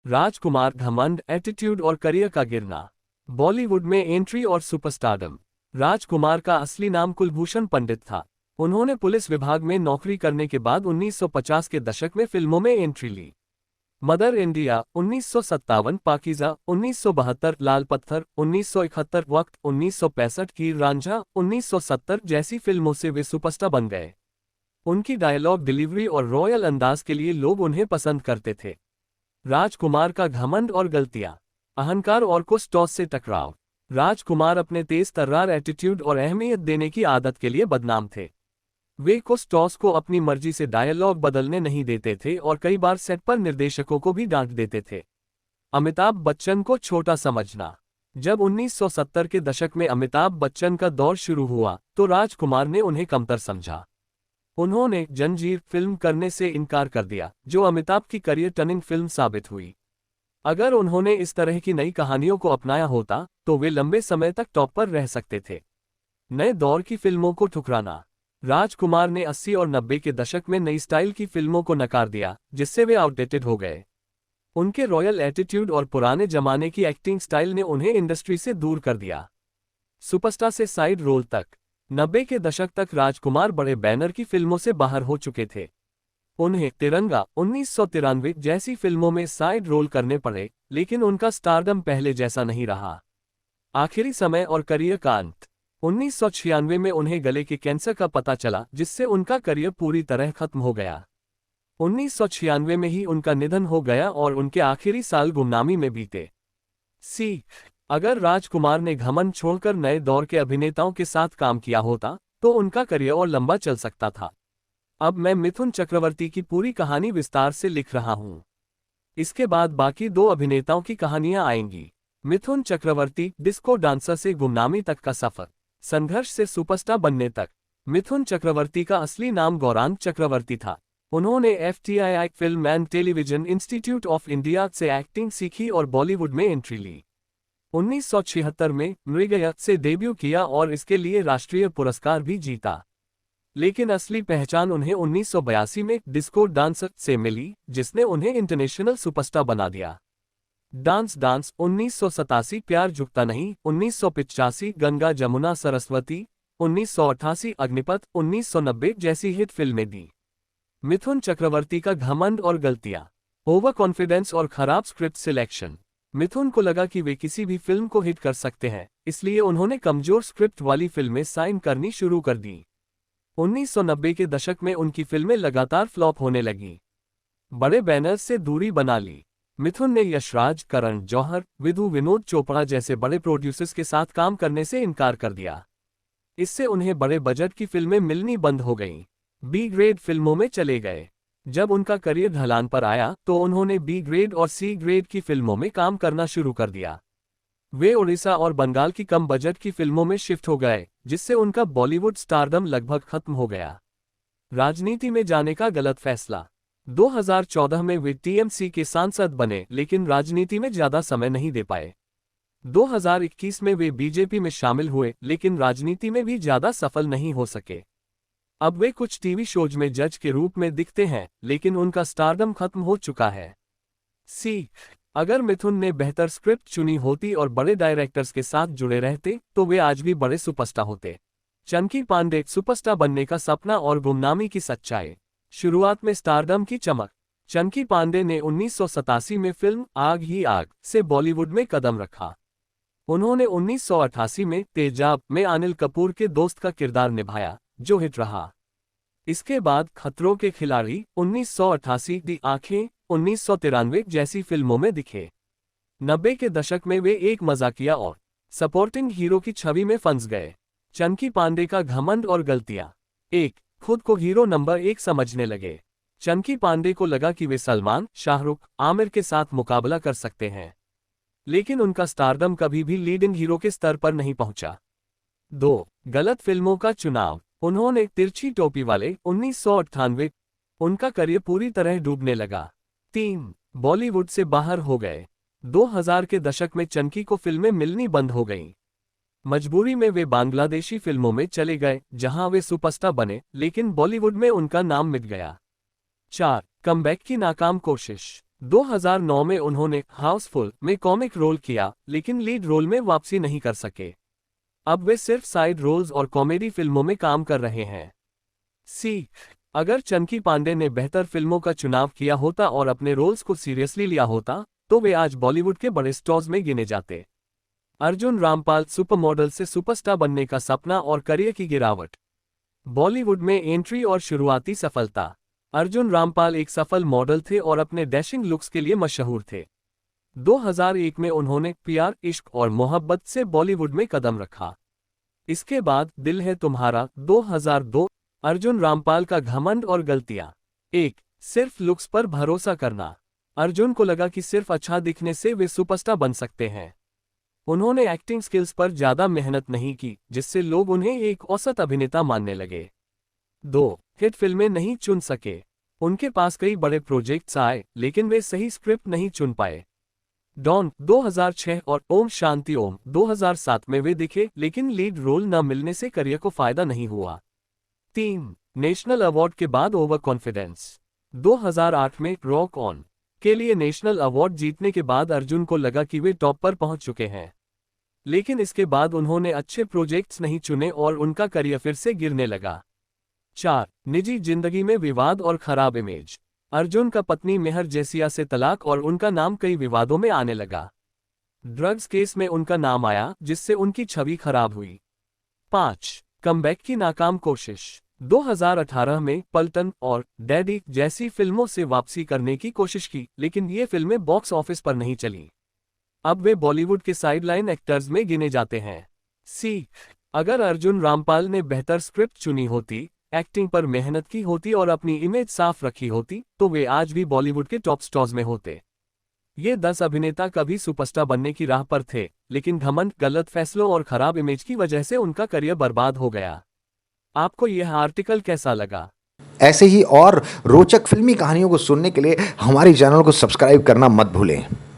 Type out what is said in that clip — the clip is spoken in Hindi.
राजकुमार घमंड, एटीट्यूड और करियर का गिरना। बॉलीवुड में एंट्री और सुपरस्टारडम। राजकुमार का असली नाम कुलभूषण पंडित था। उन्होंने पुलिस विभाग में नौकरी करने के बाद 1950 के दशक में फिल्मों में एंट्री ली। मदर इंडिया 1957, पाकीज़ा 1972, लाल पत्थर 1971, वक्त 1965 की रांझा 1970 जैसी फिल्मों से वे सुपरस्टार बन गए। उनकी डायलॉग डिलीवरी और रॉयल अंदाज के लिए लोग उन्हें पसंद करते थे। राजकुमार का घमंड और गलतियां। अहंकार और कुछ से टकराव। राजकुमार अपने तेज तर्रार एटीट्यूड और अहमियत देने की आदत के लिए बदनाम थे। वे कुछ को अपनी मर्जी से डायलॉग बदलने नहीं देते थे और कई बार सेट पर निर्देशकों को भी डांट देते थे। अमिताभ बच्चन को छोटा समझना। जब 1970 के दशक में अमिताभ बच्चन का दौर शुरू हुआ तो राजकुमार ने उन्हें कमतर समझा। उन्होंने जंजीर फिल्म करने से इनकार कर दिया, जो अमिताभ की करियर टर्निंग फिल्म साबित हुई। अगर उन्होंने इस तरह की नई कहानियों को अपनाया होता तो वे लंबे समय तक टॉप पर रह सकते थे। नए दौर की फिल्मों को ठुकराना। राजकुमार ने 80 और 90 के दशक में नई स्टाइल की फिल्मों को नकार दिया, जिससे वे आउटडेटेड हो गए। उनके रॉयल एटीट्यूड और पुराने जमाने की एक्टिंग स्टाइल ने उन्हें इंडस्ट्री से दूर कर दिया। सुपरस्टार से साइड रोल तक। 90 के दशक तक राजकुमार बड़े बैनर की फिल्मों से बाहर हो चुके थे। उन्हें तिरंगा 1993 जैसी फिल्मों में साइड रोल करने पड़े, लेकिन उनका स्टारडम पहले जैसा नहीं रहा। आखिरी समय और करियर का अंत। 1996 में उन्हें गले के कैंसर का पता चला, जिससे उनका करियर पूरी तरह खत्म हो गया। 1996 में ही उनका निधन हो गया और उनके आखिरी साल गुमनामी में बीते। सीख। अगर राजकुमार ने घमंड छोड़कर नए दौर के अभिनेताओं के साथ काम किया होता तो उनका करियर और लंबा चल सकता था। अब मैं मिथुन चक्रवर्ती की पूरी कहानी विस्तार से लिख रहा हूं। इसके बाद बाकी दो अभिनेताओं की कहानियां आएंगी। मिथुन चक्रवर्ती, डिस्को डांसर से गुमनामी तक का सफर, संघर्ष से सुपरस्टार बनने तक। मिथुन चक्रवर्ती का असली नाम गौरांग चक्रवर्ती था। उन्होंने FTI film and television institute of India से एक्टिंग सीखी और बॉलीवुड में एंट्री ली। 1976 में मृगया से डेब्यू किया और इसके लिए राष्ट्रीय पुरस्कार भी जीता। लेकिन असली पहचान उन्हें 1982 में डिस्को डांसर से मिली, जिसने उन्हें इंटरनेशनल सुपरस्टार बना दिया। डांस डांस 1987, प्यार झुकता नहीं 1985, गंगा जमुना सरस्वती 1988, अग्निपथ 1990 जैसी हिट फिल्में दी। मिथुन चक्रवर्ती का घमंड और गलतियां। ओवर कॉन्फिडेंस और खराब स्क्रिप्ट सिलेक्शन। मिथुन को लगा कि वे किसी भी फिल्म को हिट कर सकते हैं, इसलिए उन्होंने कमजोर स्क्रिप्ट वाली फिल्में साइन करनी शुरू कर दी। 1990 के दशक में उनकी फिल्में लगातार फ्लॉप होने लगीं। बड़े बैनर से दूरी बना ली। मिथुन ने यशराज, करण जौहर, विधु विनोद चोपड़ा जैसे बड़े प्रोड्यूसर्स के साथ काम करने से इनकार कर दिया। इससे उन्हें बड़े बजट की फिल्में मिलनी बंद हो गईं। बी ग्रेड फिल्मों में चले गए। जब उनका करियर ढलान पर आया तो उन्होंने बी ग्रेड और सी ग्रेड की फिल्मों में काम करना शुरू कर दिया। वे ओडिशा और बंगाल की कम बजट की फिल्मों में शिफ्ट हो गए, जिससे उनका बॉलीवुड स्टारडम लगभग खत्म हो गया। राजनीति में जाने का गलत फैसला। 2014 में वे TMC के सांसद बने, लेकिन राजनीति में ज्यादा समय नहीं दे पाए। 2021 में वे बीजेपी में शामिल हुए, लेकिन राजनीति में भी ज्यादा सफल नहीं हो सके। अब वे कुछ टीवी शोज में जज के रूप में दिखते हैं, लेकिन उनका स्टारडम खत्म हो चुका है। सीख। अगर मिथुन ने बेहतर स्क्रिप्ट चुनी होती और बड़े डायरेक्टर्स के साथ जुड़े रहते तो वे आज भी बड़े सुपरस्टार होते। चंकी पांडे, सुपरस्टार बनने का सपना और गुमनामी की सच्चाई। शुरुआत में स्टारडम की चमक। चंकी पांडे ने 1987 में फिल्म आग ही आग से बॉलीवुड में कदम रखा। उन्होंने 1988 में तेजाब में अनिल कपूर के दोस्त का किरदार निभाया, जो हिट रहा। इसके बाद खतरों के खिलाड़ी 1988, दी आंखें 1993 जैसी फिल्मों में दिखे। 90 के दशक में वे एक मजाकिया और सपोर्टिंग हीरो की छवि में फंस गए। चंकी पांडे का घमंड और गलतियां। 1. खुद को हीरो नंबर 1 समझने लगे। चंकी पांडे को लगा कि वे सलमान, शाहरुख, आमिर के साथ मुकाबला कर सकते हैं, लेकिन उनका स्टारडम कभी भी लीडिंग हीरो के स्तर पर नहीं पहुंचा। 2. गलत फिल्मों का चुनाव। उन्होंने तिरछी टोपी वाले 1998, उनका करियर पूरी तरह डूबने लगा। 3. बॉलीवुड से बाहर हो गए। 2000 के दशक में चंकी को फिल्में मिलनी बंद हो गईं। मजबूरी में वे बांग्लादेशी फिल्मों में चले गए, जहां वे सुपरस्टार बने, लेकिन बॉलीवुड में उनका नाम मिट गया। 4. कमबैक की नाकाम कोशिश। 2009 में उन्होंने हाउसफुल में कॉमिक रोल किया, लेकिन लीड रोल में वापसी नहीं कर सके। अब वे सिर्फ साइड रोल्स और कॉमेडी फिल्मों में काम कर रहे हैं। सी अगर चंकी पांडे ने बेहतर फिल्मों का चुनाव किया होता और अपने रोल्स को सीरियसली लिया होता, तो वे आज बॉलीवुड के बड़े स्टार्स में गिने जाते। अर्जुन रामपाल सुपरमॉडल से सुपरस्टार बनने का सपना और करियर की गिरावट। बॉलीवुड में एंट्री और शुरुआती सफलता। अर्जुन रामपाल एक सफल मॉडल थे और अपने डैशिंग लुक्स के लिए मशहूर थे। 2001 में उन्होंने प्यार, इश्क और मोहब्बत से बॉलीवुड में कदम रखा। इसके बाद दिल है तुम्हारा 2002। अर्जुन रामपाल का घमंड और गलतियां। 1. सिर्फ लुक्स पर भरोसा करना। अर्जुन को लगा कि सिर्फ अच्छा दिखने से वे सुपरस्टार बन सकते हैं। उन्होंने एक्टिंग स्किल्स पर ज्यादा मेहनत नहीं की, जिससे लोग उन्हें एक औसत अभिनेता मानने लगे। 2. हिट फिल्में नहीं चुन सके। उनके पास कई बड़े प्रोजेक्ट्स आए, लेकिन वे सही स्क्रिप्ट नहीं चुन पाए। डॉन 2006 और ओम शांति ओम 2007 में वे दिखे, लेकिन लीड रोल न मिलने से करियर को फायदा नहीं हुआ। 3. नेशनल अवार्ड के बाद ओवर कॉन्फिडेंस। 2008 में रॉक ऑन के लिए नेशनल अवार्ड जीतने के बाद अर्जुन को लगा कि वे टॉप पर पहुंच चुके हैं, लेकिन इसके बाद उन्होंने अच्छे प्रोजेक्ट्स नहीं चुने और उनका करियर फिर से गिरने लगा। 4. निजी जिंदगी में विवाद और खराब इमेज। अर्जुन का पत्नी मेहर जैसिया से तलाक और उनका नाम कई विवादों में आने लगा। ड्रग्स केस में उनका नाम आया, जिससे उनकी छवि खराब हुई। 5. कमबैक की नाकाम कोशिश। 2018 में पलटन और डैडी जैसी फिल्मों से वापसी करने की कोशिश की, लेकिन ये फिल्में बॉक्स ऑफिस पर नहीं चली। अब वे बॉलीवुड के साइडलाइन एक्टर्स में गिने जाते हैं। सी अगर अर्जुन रामपाल ने बेहतर स्क्रिप्ट चुनी होती, एक्टिंग पर मेहनत की होती और अपनी इमेज साफ रखी होती, तो वे आज भी बॉलीवुड के टॉप स्टार्स में होते। ये 10 अभिनेता कभी सुपरस्टार बनने की राह पर थे, लेकिन घमंड, गलत फैसलों और खराब इमेज की वजह से उनका करियर बर्बाद हो गया। आपको यह आर्टिकल कैसा लगा? ऐसे ही और रोचक फिल्मी कहानियों को सुनने के लिए हमारे चैनल को सब्सक्राइब करना मत भूलें।